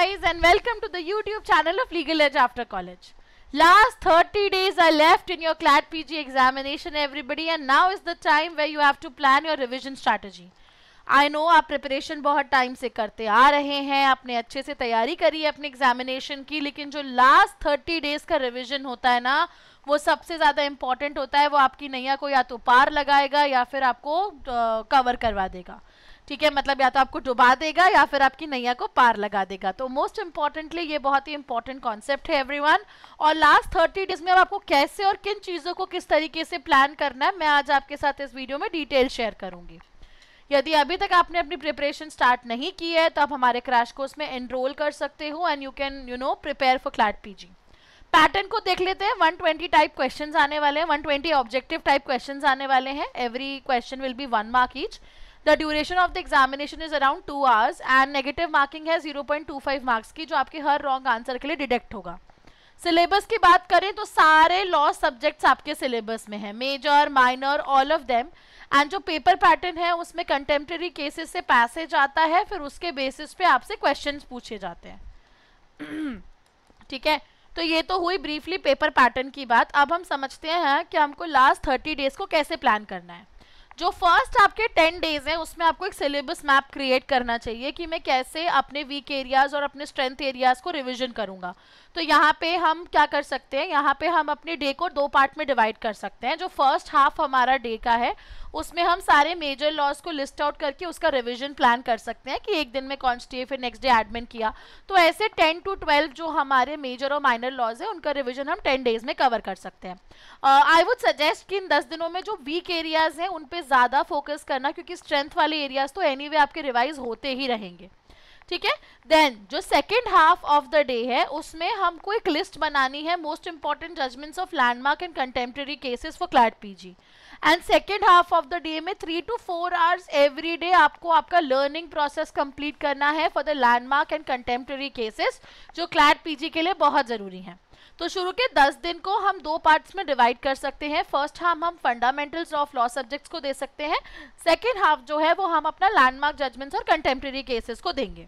guys and welcome to the YouTube channel of Legal Edge After College. Last 30 days are left in your CLAT PG examination everybody, and now is the time where you have to plan your revision strategy. I know आप preparation बहुत time से करते आ रहे हैं, आपने अच्छे से तैयारी करी है अपने एग्जामिनेशन की, लेकिन जो लास्ट 30 डेज का रिवीजन होता है ना, वो सबसे ज़्यादा इम्पॉर्टेंट होता है. वो आपकी नैया को या तो पार लगाएगा या फिर आपको कवर करवा देगा. ठीक है, मतलब या तो आपको डुबा देगा या फिर आपकी नैया को पार लगा देगा. तो मोस्ट इम्पॉर्टेंटली ये बहुत ही इंपॉर्टेंट कॉन्सेप्ट है एवरीवन. और लास्ट 30 डेज में आपको कैसे और किन चीज़ों को किस तरीके से प्लान करना है, मैं आज आपके साथ इस वीडियो में डिटेल शेयर करूंगी. यदि अभी तक आपने अपनी प्रिपरेशन स्टार्ट नहीं की है तो आप हमारे क्रैश कोर्स में एनरोल कर सकते हो and you can prepare for CLAT PG. Pattern को देख लेते हैं. 120 टाइप क्वेश्चंस आने वाले हैं, 120 ऑब्जेक्टिव टाइप क्वेश्चंस आने वाले हैं. Every question will be 1 mark each. The duration of the examination is around 2 hours and negative marking है 0.25 मार्क्स की, जो आपके हर रॉन्ग आंसर के लिए डिडक्ट होगा. सिलेबस की बात करें तो सारे लॉ सब्जेक्ट्स आपके सिलेबस में है, major minor all of them. And जो पेपर पैटर्न है उसमें कंटेम्प्रेरी केसेस से पैसेज आता है, फिर उसके बेसिस पे आपसे क्वेश्चंस पूछे जाते हैं. ठीक है, तो ये तो हुई ब्रीफली पेपर पैटर्न की बात. अब हम समझते हैं कि हमको लास्ट 30 डेज को कैसे प्लान करना है. जो फर्स्ट आपके 10 डेज हैं उसमें आपको एक सिलेबस मैप क्रिएट करना चाहिए कि मैं कैसे अपने वीक एरियाज और अपने स्ट्रेंथ एरियाज को रिवीजन करूंगा. तो यहाँ पे हम क्या कर सकते हैं, यहाँ पे हम अपने डे को 2 पार्ट में डिवाइड कर सकते हैं. जो फर्स्ट हाफ हमारा डे का है उसमें हम सारे मेजर लॉज को लिस्ट आउट करके उसका रिवीजन प्लान कर सकते हैं कि एक दिन में कौन सी फिर नेक्स्ट डे एडमिन किया. तो ऐसे 10 to 12 जो हमारे मेजर और माइनर लॉज है उनका रिवीजन हम 10 डेज में कवर कर सकते हैं. आई वुड सजेस्ट कि इन 10 दिनों में जो वीक एरियाज हैं उन पे ज़्यादा फोकस करना, क्योंकि स्ट्रेंथ वाले एरियाज तो एनीवे आपके रिवाइज होते ही रहेंगे. ठीक है, देन जो second half of the day है उसमें हमको एक लिस्ट बनानी है, most important judgments of landmark and contemporary cases for CLAT PG. And second half of the day में 3 to 4 आवर्स एवरी डे आपको आपका लर्निंग प्रोसेस कंप्लीट करना है for the landmark and contemporary cases, जो CLAT PG के लिए बहुत ज़रूरी हैं. तो शुरू के 10 दिन को हम 2 पार्ट्स में डिवाइड कर सकते हैं. फर्स्ट हाफ हम फंडामेंटल्स ऑफ लॉ सब्जेक्ट्स को दे सकते हैं, सेकेंड हाफ जो है वो हम अपना लैंडमार्क जजमेंट्स और कंटेम्प्रेरी केसेस को देंगे.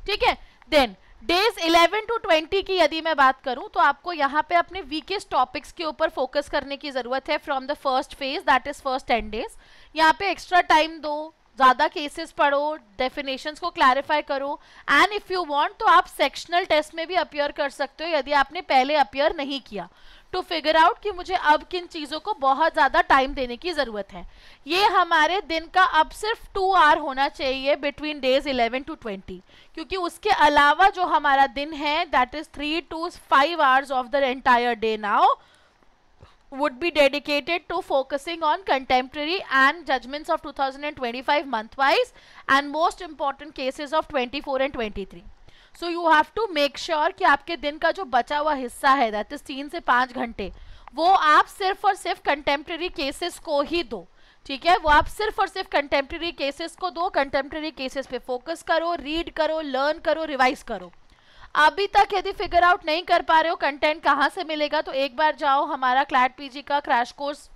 ठीक है, देन डेज 11 to 20 की यदि मैं बात करूं तो आपको यहाँ पे अपने वीकेस्ट टॉपिक्स के ऊपर फोकस करने की ज़रूरत है from the first phase, that is first 10 days. यहाँ पे एक्स्ट्रा टाइम दो, ज़्यादा केसेस पढ़ो, डेफिनेशंस को क्लैरिफाई करो. एंड इफ़ यू वांट तो आप सेक्शनल टेस्ट में भी अपियर कर सकते हो यदि आपने पहले अपियर नहीं किया, टू फिगर आउट कि मुझे अब किन चीज़ों को बहुत ज़्यादा टाइम देने की ज़रूरत है. ये हमारे दिन का अब सिर्फ 2 आवर होना चाहिए बिटवीन डेज 11 to 20, क्योंकि उसके अलावा जो हमारा दिन है that is 3 to 5 hours of the entire day now would be dedicated to focusing on contemporary and judgments of 2025 month-wise and most important cases of 24 and 23. So you have to make sure कि आपके दिन का जो बचा हुआ हिस्सा है that is 3 से 5 घंटे वो आप सिर्फ और सिर्फ कंटेम्प्रेरी केसेस को ही दो. ठीक है, वो आप सिर्फ और सिर्फ कंटेम्प्रेरी केसेस को दो. कंटेम्प्रेरी केसेस पे फोकस करो, रीड करो, लर्न करो, रिवाइज करो. अभी तक यदि फिगर आउट नहीं कर पा रहे हो कंटेंट कहाँ से मिलेगा, तो एक बार जाओ हमारा क्लैट पीजी का क्रैश कोर्स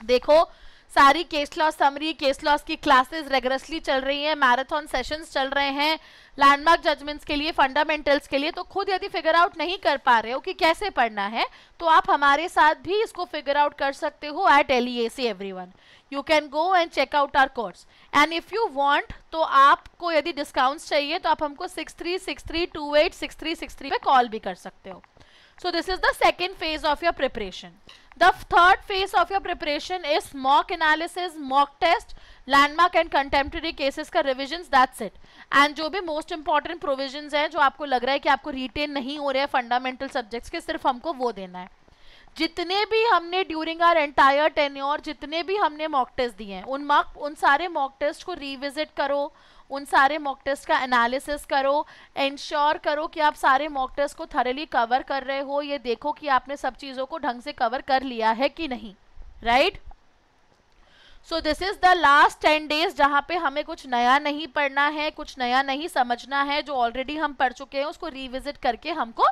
देखो. सारी case law summary, case laws की क्लासेस रेगुलरली चल रही हैं, मैराथन सेशंस चल रहे हैं लैंडमार्क जजमेंट्स के लिए, फंडामेंटल्स के लिए. तो खुद यदि फिगर आउट नहीं कर पा रहे हो कि कैसे पढ़ना है तो आप हमारे साथ भी इसको फिगर आउट कर सकते हो at LEAC everyone. You can go and check out our course and if you want तो आपको यदि डिस्काउंट्स चाहिए तो आप हमको 6363286363 पे कॉल भी कर सकते हो. So this is the second phase of your preparation. The third phase of your preparation is mock analysis, mock test, landmark and contemporary cases का revisions, that's it. And जो भी most important provisions हैं जो आपको लग रहा है कि आपको retain नहीं हो रहे हैं fundamental subjects के, सिर्फ हमको वो देना है. जितने भी हमने ड्यूरिंग आवर एंटायर टेन्योर जितने भी हमने मॉक टेस्ट दिए हैं उन सारे मॉक टेस्ट को रिविजिट करो, उन सारे मॉक टेस्ट का एनालिसिस करो, इंश्योर करो कि आप सारे मॉक टेस्ट को थरली कवर कर रहे हो. ये देखो कि आपने सब चीज़ों को ढंग से कवर कर लिया है कि नहीं, right. So this is the last 10 days जहाँ पे हमें कुछ नया नहीं पढ़ना है, कुछ नया नहीं समझना है. जो ऑलरेडी हम पढ़ चुके हैं उसको रिविजिट करके हमको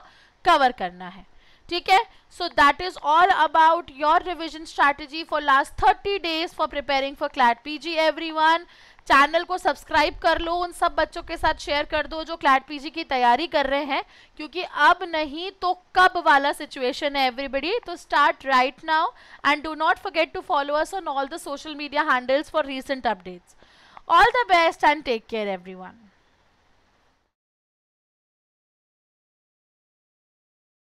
कवर करना है. ठीक है, so that is all about your revision strategy for last 30 days for preparing for CLAT PG everyone. Channel को सब्सक्राइब कर लो, उन सब बच्चों के साथ शेयर कर दो जो क्लैट पीजी की तैयारी कर रहे हैं, क्योंकि अब नहीं तो कब वाला सिचुएशन है एवरीबडी. तो start right now and do not forget to follow us on all the social media handles for recent updates. All the best and take care everyone.